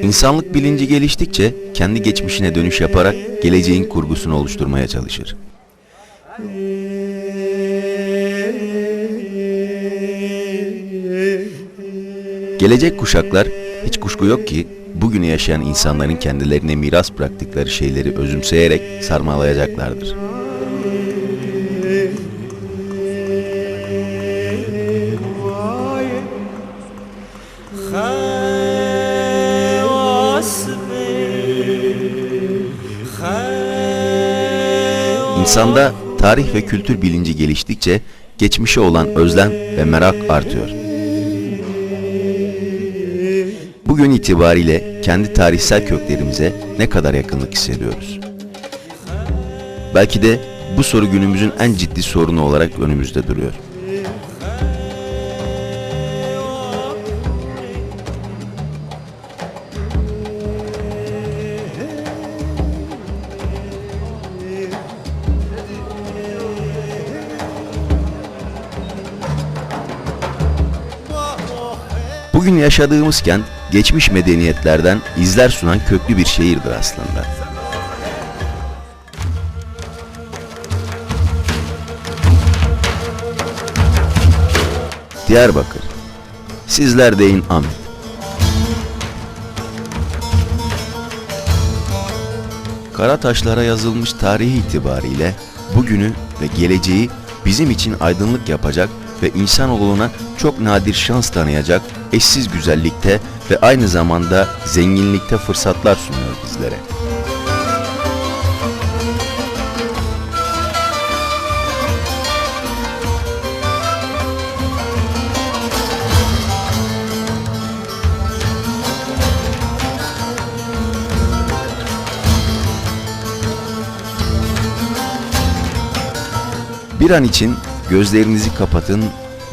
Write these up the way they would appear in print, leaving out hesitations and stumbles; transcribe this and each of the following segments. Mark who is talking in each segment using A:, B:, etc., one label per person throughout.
A: İnsanlık bilinci geliştikçe kendi geçmişine dönüş yaparak geleceğin kurgusunu oluşturmaya çalışır. Gelecek kuşaklar hiç kuşku yok ki bugünü yaşayan insanların kendilerine miras bıraktıkları şeyleri özümseyerek sarmalayacaklardır. İnsanda tarih ve kültür bilinci geliştikçe geçmişe olan özlem ve merak artıyor. Bugün itibariyle kendi tarihsel köklerimize ne kadar yakınlık hissediyoruz? Belki de bu soru günümüzün en ciddi sorunu olarak önümüzde duruyor. Bugün yaşadığımız kent, geçmiş medeniyetlerden izler sunan köklü bir şehirdir aslında. Diyarbakır. Sizler deyin amin. Kara taşlara yazılmış tarihi itibariyle bugünü ve geleceği bizim için aydınlık yapacak ve insanoğluna çok nadir şans tanıyacak eşsiz güzellikte ve aynı zamanda zenginlikte fırsatlar sunuyor bizlere. Bir an için gözlerinizi kapatın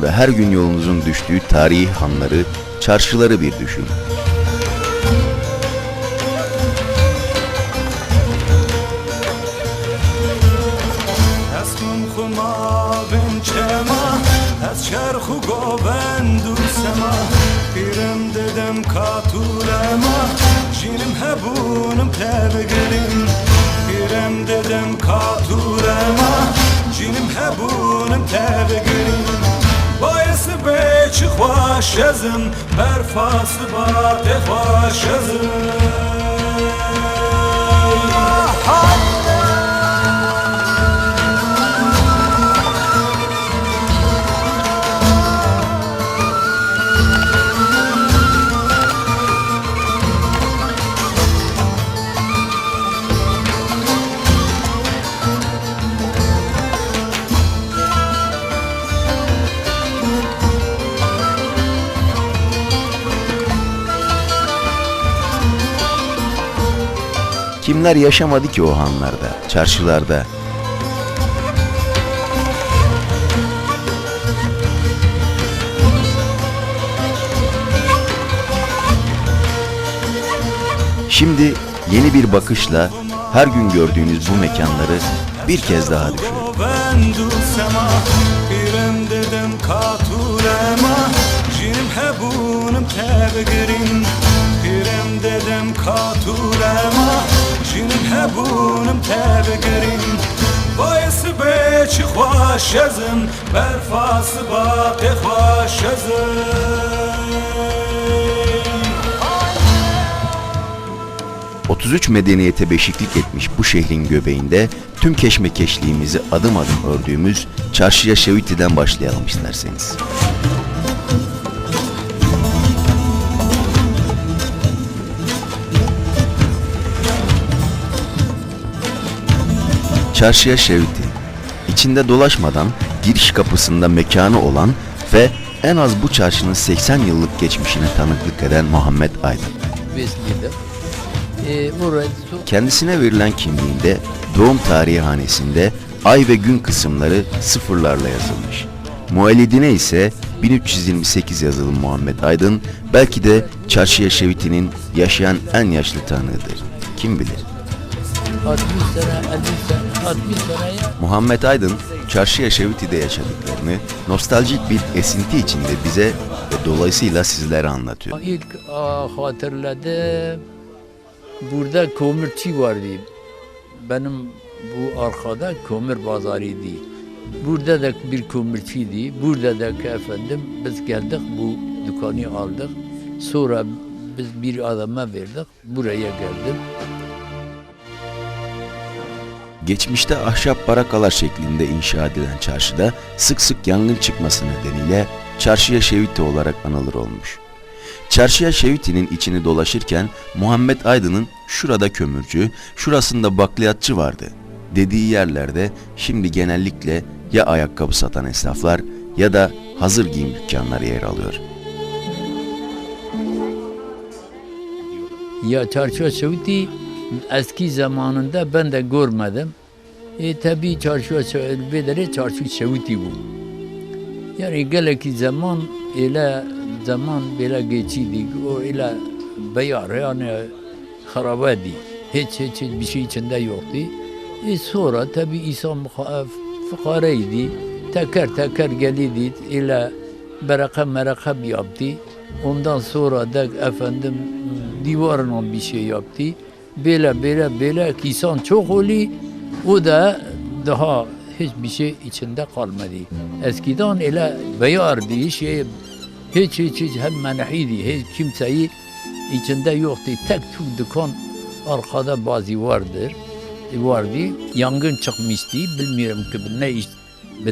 A: ve her gün yolunuzun düştüğü tarihi hanları, çarşıları bir düşünün.
B: Cinim hebunum tebegirim Bayısı beçi hoş yazım Berfası bade hoş yazım
A: Kimler yaşamadı ki o hanlarda, çarşılarda? Şimdi yeni bir bakışla her gün gördüğünüz bu mekanları bir kez daha düşünün.
B: Cinim hebunum tebegirim Bayısı beçi hoş yazım Berfası bade hoş yazım
A: 33 medeniyete beşiklik etmiş bu şehrin göbeğinde tüm keşmekeşliğimizi adım adım ördüğümüz Çarşıya Şeviti'den başlayalım isterseniz. Çarşıya Şeviti, içinde dolaşmadan giriş kapısında mekanı olan ve en az bu çarşının 80 yıllık geçmişine tanıklık eden Muhammed Aydın. Kendisine verilen kimliğinde doğum tarihi hanesinde ay ve gün kısımları sıfırlarla yazılmış. Muellidine ise 1328 yazılı Muhammed Aydın belki de Çarşıya Şeviti'nin yaşayan en yaşlı tanığıdır. Kim bilir?
C: 60 sene, 50 sene, 60 sene ya.
A: Muhammed Aydın, Çarşıya Şeviti'de yaşadıklarını nostaljik bir esinti içinde bize ve Dolayısıyla sizlere anlatıyor.
C: İlk hatırladım, burada kömürçü vardı. Benim bu arkada kömür pazarıydı. Burada da bir kömürçüydü. Burada da efendim biz geldik, bu dükkanı aldık. Sonra biz bir adama verdik, buraya geldim.
A: Geçmişte ahşap barakalar şeklinde inşa edilen çarşıda sık sık yangın çıkması nedeniyle çarşıya şeviti olarak anılır olmuş. Çarşıya şevitinin içini dolaşırken Muhammed Aydın'ın şurada kömürcü, şurasında bakliyatçı vardı dediği yerlerde şimdi genellikle ya ayakkabı satan esnaflar ya da hazır giyim dükkanları yer alıyor.
C: Ya çarşı şeviti eski zamanında ben de görmedim. Tabii çarşı şeviti çarşı şeviti bu. Yani geleki zaman böyle geçiydi. O ile beyar yani harabaydı. Hiç bir şey içinde yoktu. Sonra tabii insan fukaraydı. Teker geliydi. İle meraka yaptı. Ondan sonra da efendim divarla bir şey yaptı. Böyle insan çok oluyor. O da daha hiçbir şey içinde kalmadı. Eskiden öyle beyardı hiç hem menahiydi. Hiç kimseyi içinde yoktu. Tek tük dükkan arkada bazı vardı. Yangın çıkmıştı. Bilmiyorum ki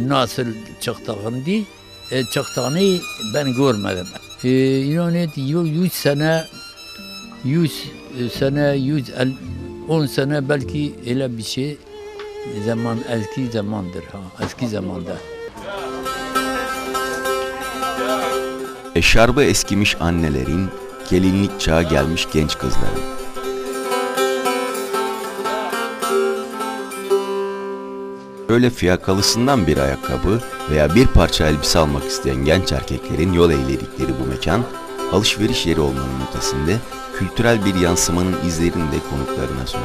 C: nasıl çıktığını. Çıktığını ben görmedim. Yani 100 sene 10 sene belki öyle bir şey eski zamandır eski zamanda.
A: Eşarbı eskimiş annelerin, gelinlik çağı gelmiş genç kızların. Böyle fiyakalısından bir ayakkabı veya bir parça elbise almak isteyen genç erkeklerin yol eyledikleri bu mekan, alışveriş yeri olmanın ötesinde kültürel bir yansımanın izlerini de konuklarına sunar.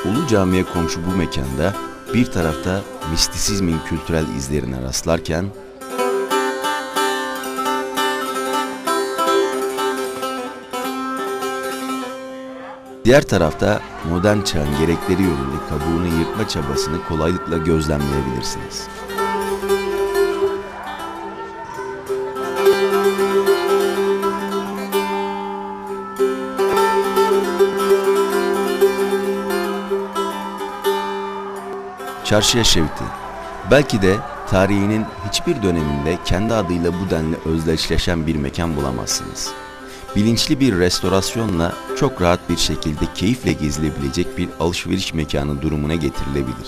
A: Ulu Cami'ye komşu bu mekanda bir tarafta mistisizmin kültürel izlerine rastlarken, diğer tarafta modern çağın gerekleri yönünde kabuğunu yırtma çabasını kolaylıkla gözlemleyebilirsiniz. Çarşıya şeviti, belki de tarihinin hiçbir döneminde kendi adıyla bu denli özdeşleşen bir mekan bulamazsınız. Bilinçli bir restorasyonla çok rahat bir şekilde keyifle gezilebilecek bir alışveriş mekanı durumuna getirilebilir.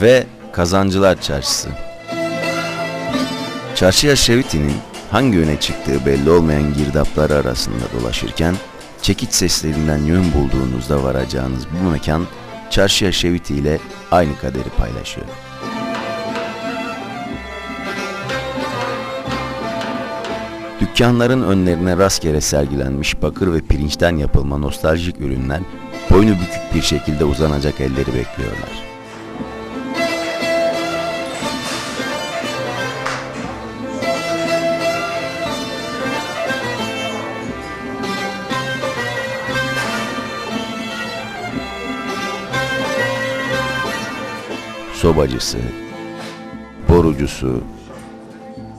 A: Ve Kazancılar Çarşısı. Çarşıya Şeviti'nin hangi yöne çıktığı belli olmayan girdapları arasında dolaşırken çekiç seslerinden yön bulduğunuzda varacağınız bu mekan Çarşıya Şeviti ile aynı kaderi paylaşıyor. Dükkanların önlerine rastgele sergilenmiş bakır ve pirinçten yapılma nostaljik ürünler boynu bükük bir şekilde uzanacak elleri bekliyorlar. Sobacısı, borucusu,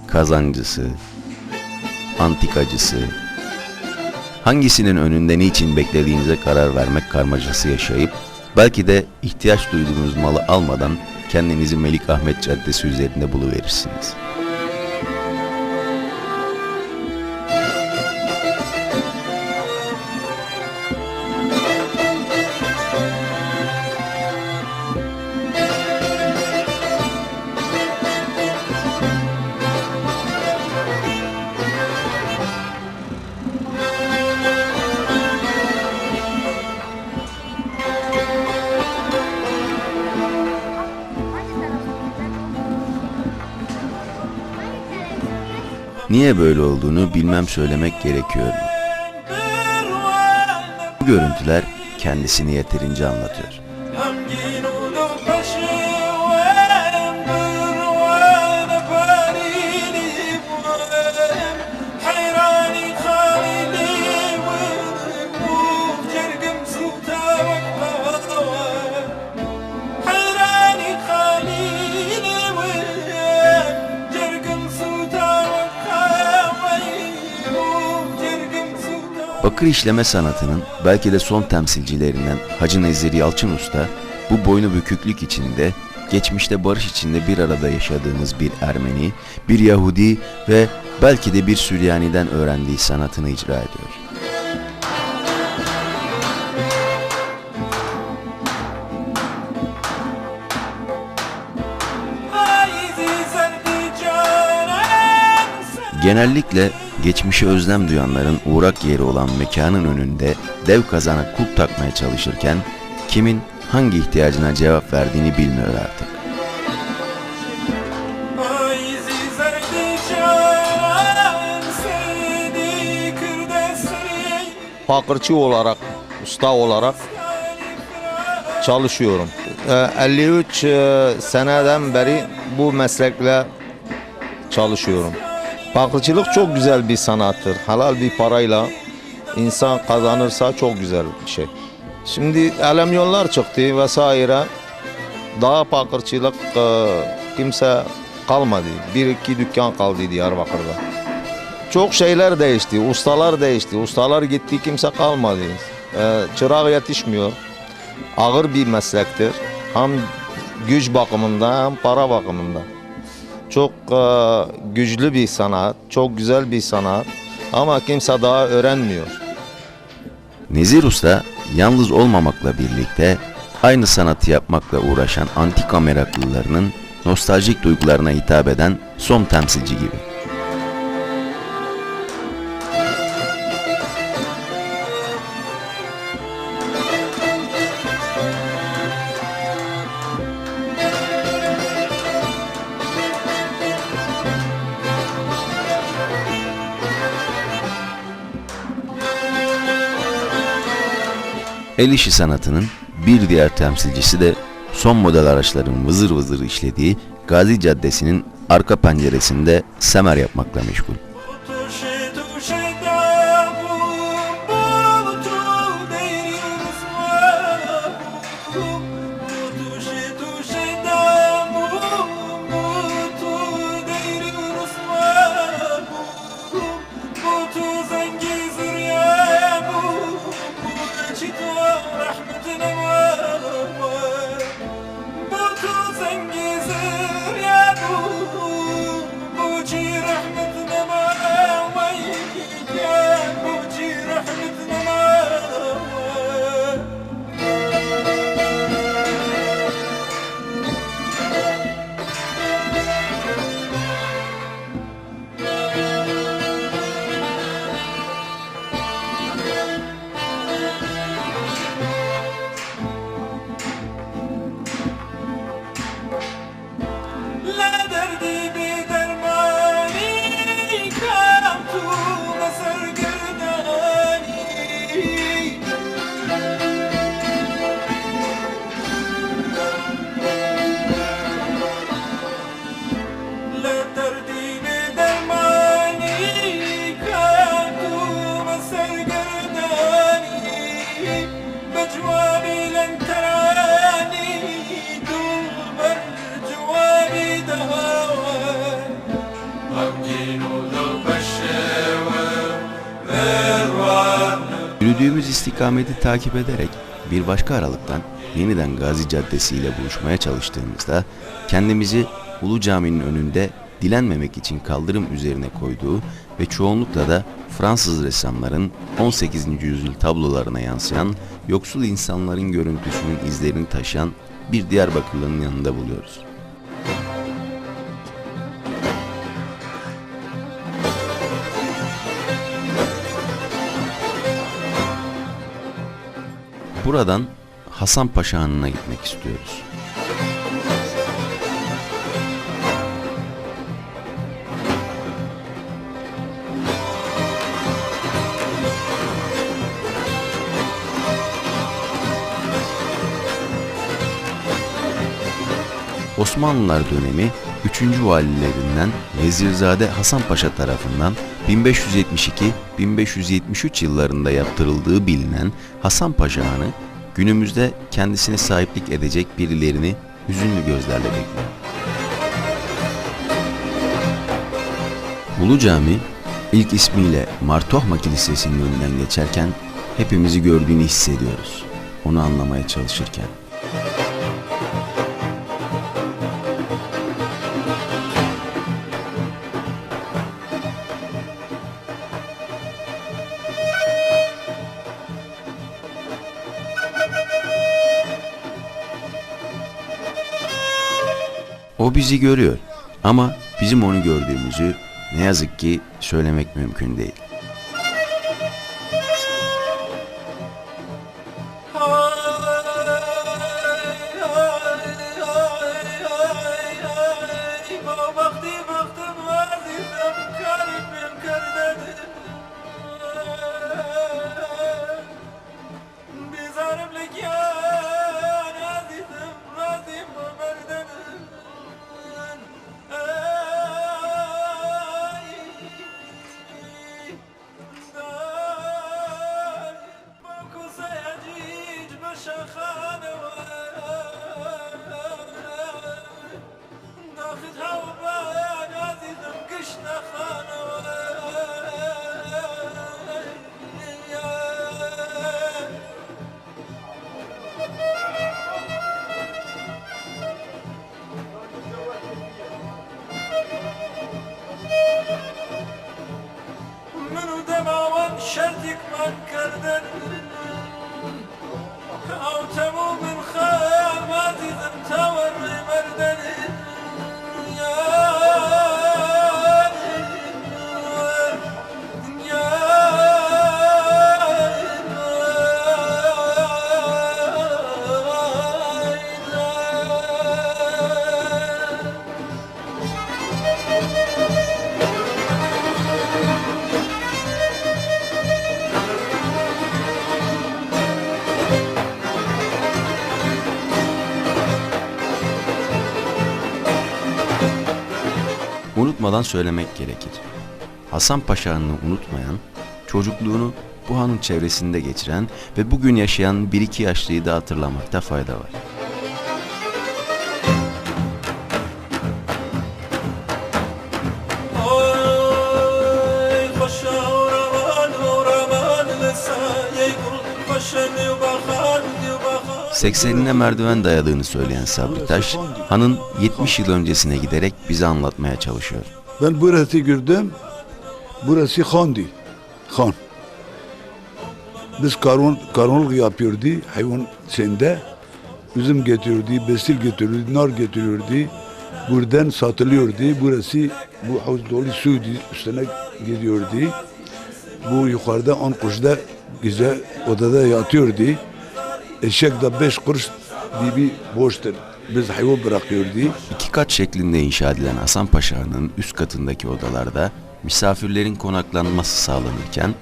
A: kazancısı, antikacısı, hangisinin önünde niçin beklediğinize karar vermek karmaşası yaşayıp, belki de ihtiyaç duyduğunuz malı almadan kendinizi Melik Ahmet Caddesi üzerinde buluverirsiniz. Niye böyle olduğunu bilmem söylemek gerekiyor mu? Bu görüntüler kendisini yeterince anlatıyor. Bakır işleme sanatının belki de son temsilcilerinden Hacı Nezir Yalçın Usta, bu boynu büküklük içinde, geçmişte barış içinde bir arada yaşadığımız bir Ermeni, bir Yahudi ve belki de bir Süryani'den öğrendiği sanatını icra ediyor. Genellikle geçmişe özlem duyanların uğrak yeri olan mekanın önünde dev kazana kulp takmaya çalışırken kimin hangi ihtiyacına cevap verdiğini bilmiyor artık.
D: Bakırcı olarak, usta olarak çalışıyorum. 53 seneden beri bu meslekle çalışıyorum. Bakırcılık çok güzel bir sanattır. Halal bir parayla insan kazanırsa çok güzel bir şey. Şimdi elemyonlar çıktı vesaire. Daha bakırcılık kimse kalmadı. Bir iki dükkan kaldı Diyarbakır'da. Çok şeyler değişti, ustalar değişti. Ustalar gitti, kimse kalmadı. Çırak yetişmiyor. Ağır bir meslektir. Hem güç bakımından hem para bakımından. Çok güçlü bir sanat, çok güzel bir sanat ama kimse daha öğrenmiyor.
A: Nezir Usta yalnız olmamakla birlikte aynı sanatı yapmakla uğraşan antika meraklılarının nostaljik duygularına hitap eden son temsilci gibi. El işi sanatının bir diğer temsilcisi de son model araçların vızır vızır işlediği Gazi Caddesi'nin arka penceresinde semer yapmakla meşgul.
B: Rahmet من تراني دوبر جوابي دهوى أبدين ذوب الشوى مروان.
A: Yürüdüğümüz istikameti takip ederek bir başka aralıktan yeniden Gazi Caddesi ile buluşmaya çalıştığımızda kendimizi Ulu Cami'nin önünde dilenmemek için kaldırım üzerine koyduğu ve çoğunlukla da Fransız ressamların 18. yüzyıl tablolarına yansıyan yoksul insanların görüntüsünün izlerini taşıyan bir Diyarbakırlı'nın yanında buluyoruz. Buradan Hasanpaşa Hanı'na gitmek istiyoruz. Osmanlılar dönemi 3. valilerinden Vezirzade Hasan Paşa tarafından 1572-1573 yıllarında yaptırıldığı bilinen Hasan Paşa Hanı günümüzde kendisine sahiplik edecek birilerini hüzünlü gözlerle bekliyor. Ulu Cami ilk ismiyle Martohma Kilisesi'nin önünden geçerken hepimizi gördüğünü hissediyoruz. Onu anlamaya çalışırken. O bizi görüyor ama bizim onu gördüğümüzü ne yazık ki söylemek mümkün değil.
B: شردك من كردن أو تمو من خامات تور مردن
A: Unutmadan söylemek gerekir. Hasan Paşa Hanı'nı unutmayan, çocukluğunu bu hanın çevresinde geçiren ve bugün yaşayan bir iki yaşlıyı da hatırlamakta fayda var. ...80'ine merdiven dayadığını söyleyen Sabri Taş, hanın 70 yıl öncesine giderek bize anlatmaya çalışıyor.
E: Ben burası gördüm, burası Han'dı, Han. Biz karonluk yapıyordu, hayvan sende, üzüm getiriyordu, besil getiriyordu, nar getiriyordu, buradan satılıyordu, burası bu havuz dolu suydu, üstüne gidiyordu. Bu yukarıda 10 kuşda güzel odada yatıyordu. Eşek de 5 kuruş gibi boştur. Biz hayvan bırakıyordu.
A: 2 kat şeklinde inşa edilen Hasan Paşa Hanı'nın üst katındaki odalarda misafirlerin konaklanması sağlanırken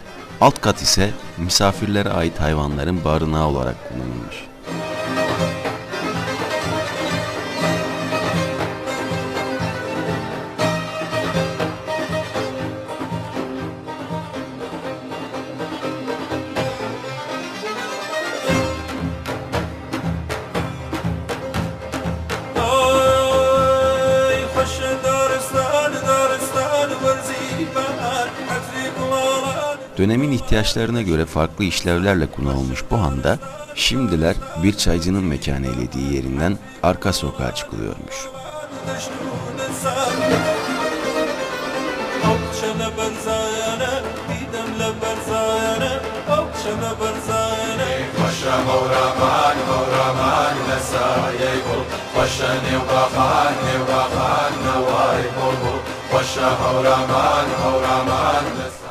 A: alt kat ise misafirlere ait hayvanların barınağı olarak kullanılmış. Dönemin ihtiyaçlarına göre farklı işlevlerle kullanılmış bu handa şimdiler bir çaycının mekanı elediği yerinden arka sokağa çıkılıyormuş.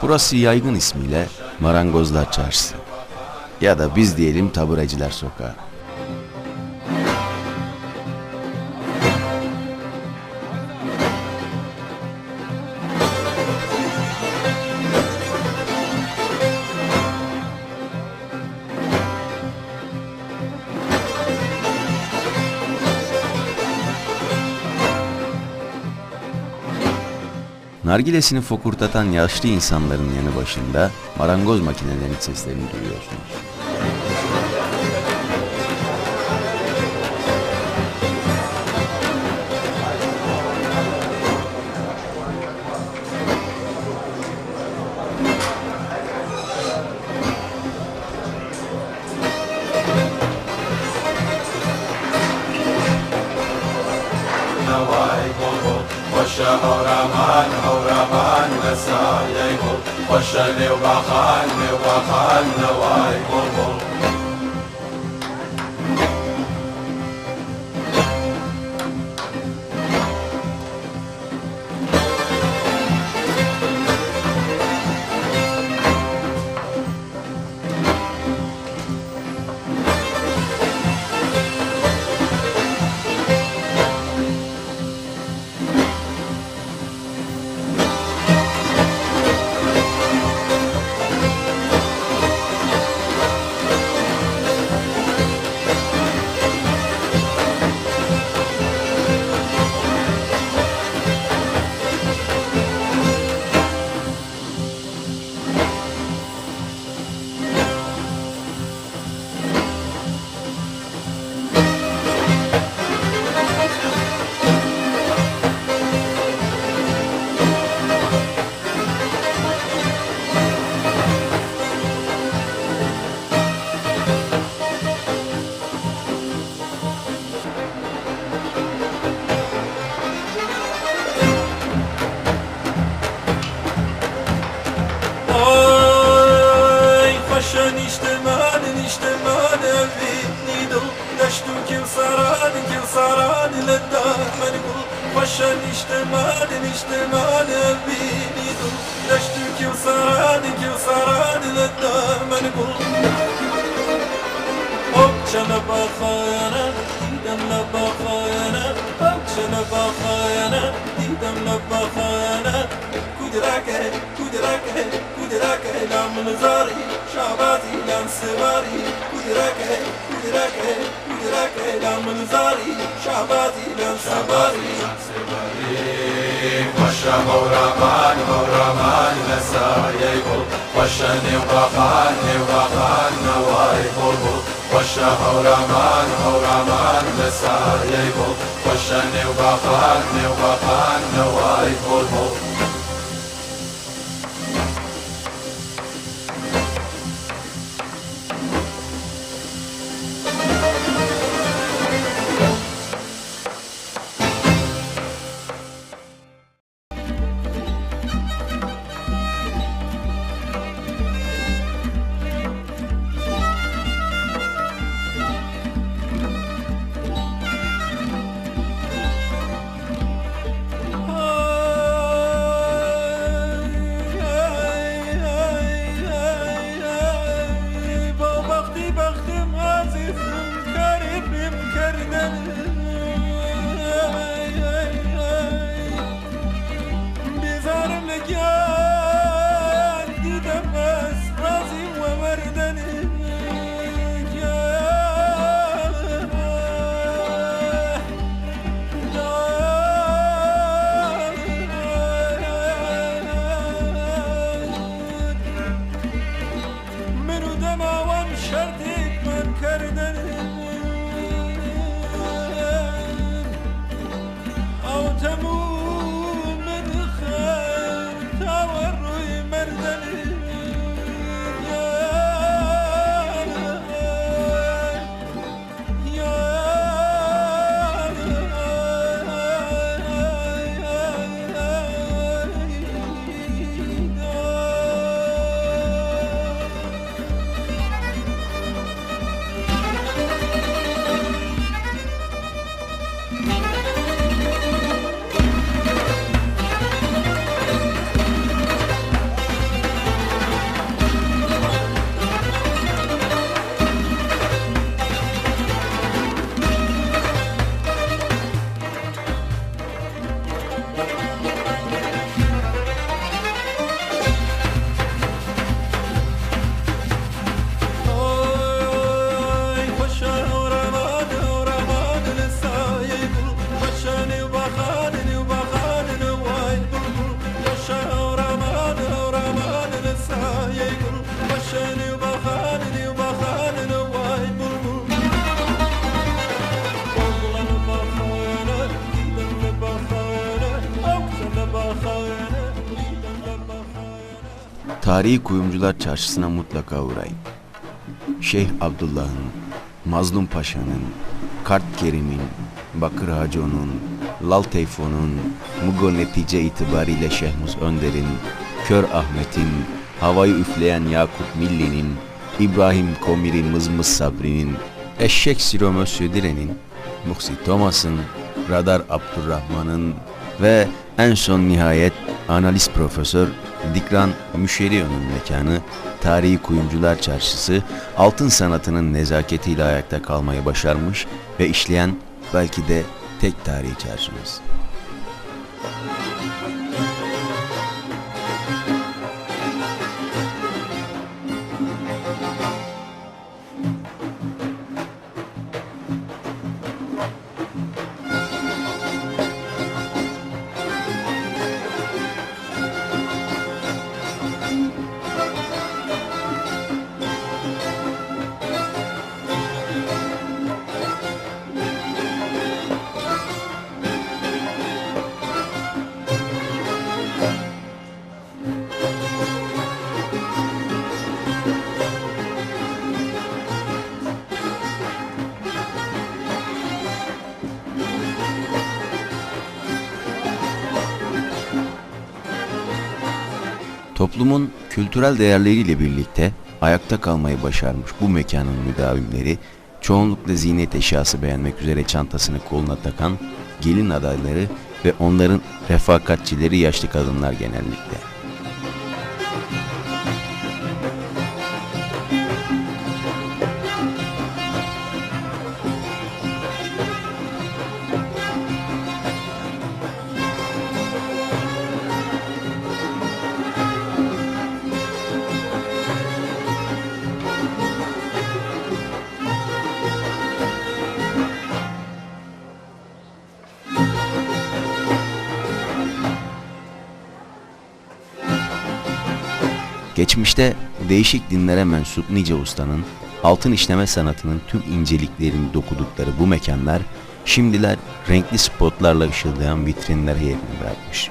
A: Burası yaygın ismiyle Marangozlar Çarşısı ya da biz diyelim Tabureciler Sokağı. Nargilesini fokurtatan yaşlı insanların yanı başında marangoz makinelerinin seslerini duyuyorsunuz. Tarihi Kuyumcular Çarşısı'na mutlaka uğrayın. Şeyh Abdullah'ın, Mazlum Paşa'nın, Kart Kerim'in, Bakır Haco'nun, Lal Teyfo'nun, Mugo netice itibariyle Şehmus Önder'in, Kör Ahmet'in, havayı üfleyen Yakup Milli'nin, İbrahim Komiri Mızmız Sabri'nin, Eşek Siro Mösyö Diren'in, Muhsi Thomas'ın, Radar Abdurrahman'ın ve en son nihayet analist profesör Dikran Müşerio'nun mekanı Tarihi Kuyumcular Çarşısı altın sanatının nezaketiyle ayakta kalmayı başarmış ve işleyen belki de tek tarihi çarşımız. Toplumun kültürel değerleriyle birlikte ayakta kalmayı başarmış bu mekanın müdavimleri, çoğunlukla ziynet eşyası beğenmek üzere çantasını koluna takan gelin adayları ve onların refakatçileri yaşlı kadınlar genellikle. Geçmişte değişik dinlere mensup nice ustanın altın işleme sanatının tüm inceliklerini dokudukları bu mekanlar şimdiler renkli spotlarla ışıldayan vitrinlere yerini bırakmış.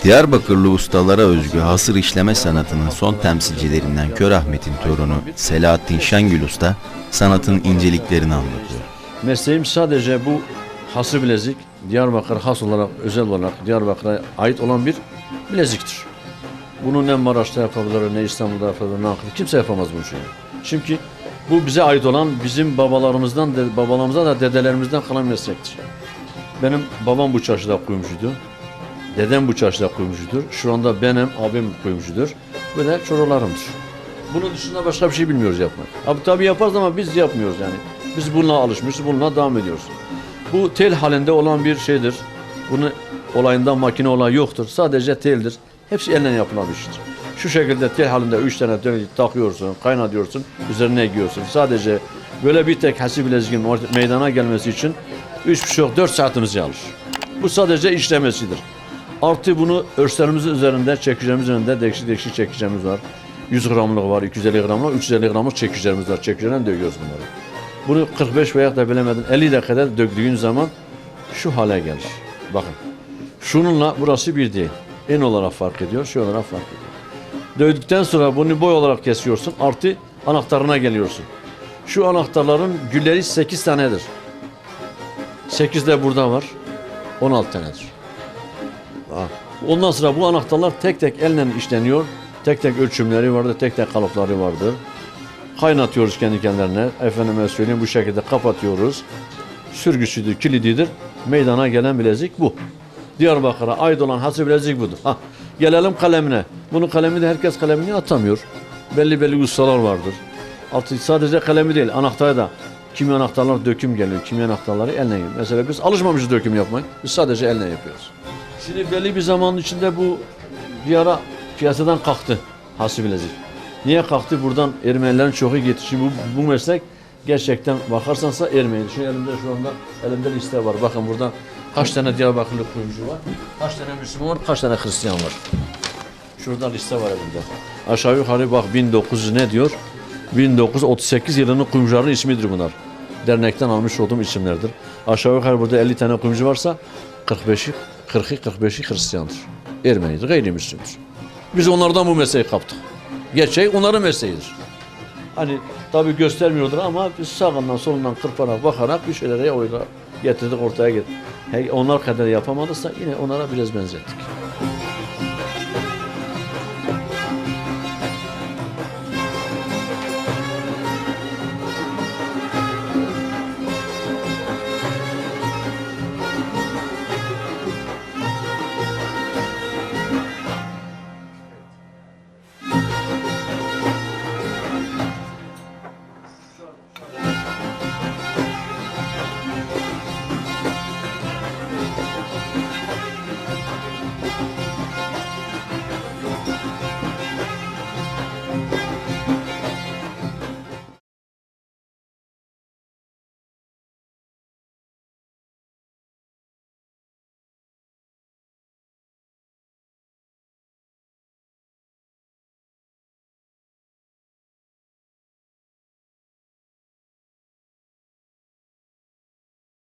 A: Diyarbakırlı ustalara özgü hasır işleme sanatının son temsilcilerinden Kör Ahmet'in torunu Selahattin Şengül Usta sanatın inceliklerini anlatıyor.
F: Mesleğim sadece bu hasır bilezik, Diyarbakır has olarak, özel olarak Diyarbakır'a ait olan bir bileziktir. Bunu ne Maraş'ta yapabilir, ne İstanbul'da yapabilir, ne Ankara'da, kimse yapamaz bunu çünkü. Çünkü bu bize ait olan bizim babalarımızdan, babalarımızdan da dedelerimizden kalan meslektir. Benim babam bu çarşıda kuyumcuydu. Dedem bu çarşıda kuyumcudur. Şu anda benim abim kuyumcudur. Ve de çocuklarımdır. Bunun dışında başka bir şey bilmiyoruz yapmak. Abi tabii yaparız ama biz yapmıyoruz yani. Biz bununla alışmışız, bununla devam ediyoruz. Bu tel halinde olan bir şeydir. Bunun olayında makine olayı yoktur. Sadece teldir. Hepsi elle yapılan bir şeydir. Şu şekilde tel halinde 3 tane takıyorsun, kaynatıyorsun, üzerine giyiyorsun. Sadece böyle bir tek hasır bileziğin meydana gelmesi için 3,5-4 saatimizi alır. Bu sadece işlemesidir. Artı bunu örslerimizin üzerinde, çekicilerimiz üzerinde değişik çekicilerimiz var. 100 gramlık var, 250 gramlık, 350 gramlık çekicilerimiz var. Çekicilerden dövüyoruz bunları. Bunu 45 veya da bilemedin 50 dakikada döktüğün zaman şu hale gelir. Bakın. Şununla burası bir değil. En olarak fark ediyor, şu olarak fark ediyor. Dövdükten sonra bunu boy olarak kesiyorsun. Artı anahtarına geliyorsun. Şu anahtarların gülleri 8 tanedir. 8 de burada var. 16 tanedir. Ondan sonra bu anahtarlar tek tek elle işleniyor. Tek tek ölçümleri vardır, tek tek kalıpları vardır. Kaynatıyoruz kendi kendilerine. Efendime söyleyeyim bu şekilde kapatıyoruz. Sürgüsüdür, kilididir. Meydana gelen bilezik bu. Diyarbakır'a ait olan hasır bilezik budur. Gelelim kalemine. Bunun kalemi de herkes kalemini atamıyor. Belli ustalar vardır. Sadece kalemi değil, anahtarı da. Kimi anahtarlar döküm geliyor, kimi anahtarları elle geliyor. Mesela biz alışmamışız döküm yapmayı. Biz sadece elle yapıyoruz. Şimdi belli bir zamanın içinde bu bir ara piyasadan kalktı hasır bilezik. Niye kalktı? Buradan Ermenilerin çoğu gitti. Şimdi bu meslek gerçekten bakarsansa Ermeni. Şu elimde liste var. Bakın burada kaç tane Diyarbakırlı kuyumcu var, kaç tane Müslüman var, kaç tane Hristiyan var. Şurada liste var elimde. Aşağı yukarı bak 1900 ne diyor? 1938 yılının kuyumcuların ismidir bunlar. Dernekten almış olduğum isimlerdir. Aşağı yukarı burada 50 tane kuyumcu varsa 45'i Hristiyandır. Ermenidir, gayrimüslimdir. Biz onlardan bu mesleği kaptık. Gerçeği onların mesleğidir. Hani tabii göstermiyordur ama biz sağından solundan kırparak bakarak bir şeylere oyla getirdik ortaya getirdik. Onlar kadar yapamadıysa yine onlara biraz benzettik.